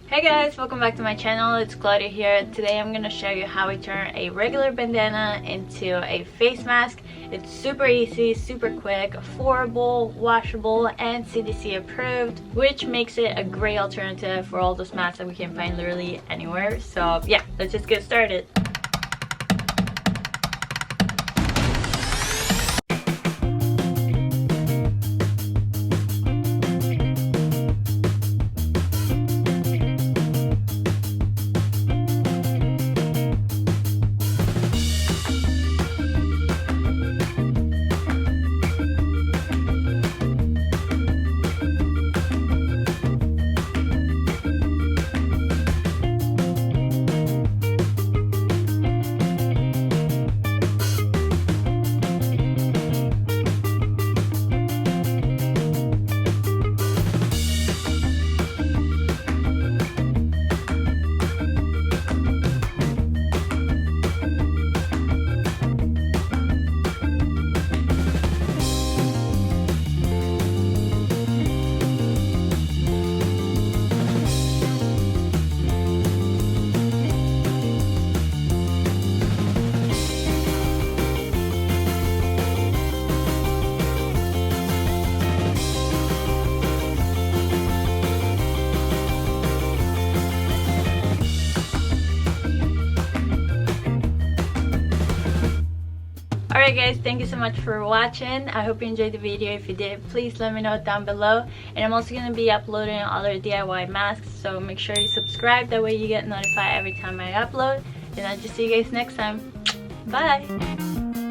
Hey guys, welcome back to my channel. It's Claudia here. Today I'm going to show you how we turn a regular bandana into a face mask. It's super easy, super quick, affordable, washable, and CDC approved, which makes it a great alternative for all those masks that we can find literally anywhere. So yeah, let's just get started. Alright guys, thank you so much for watching. I hope you enjoyed the video. If you did, please let me know down below. And I'm also going to be uploading other DIY masks, so make sure you subscribe. That way you get notified every time I upload. And I'll just see you guys next time. Bye!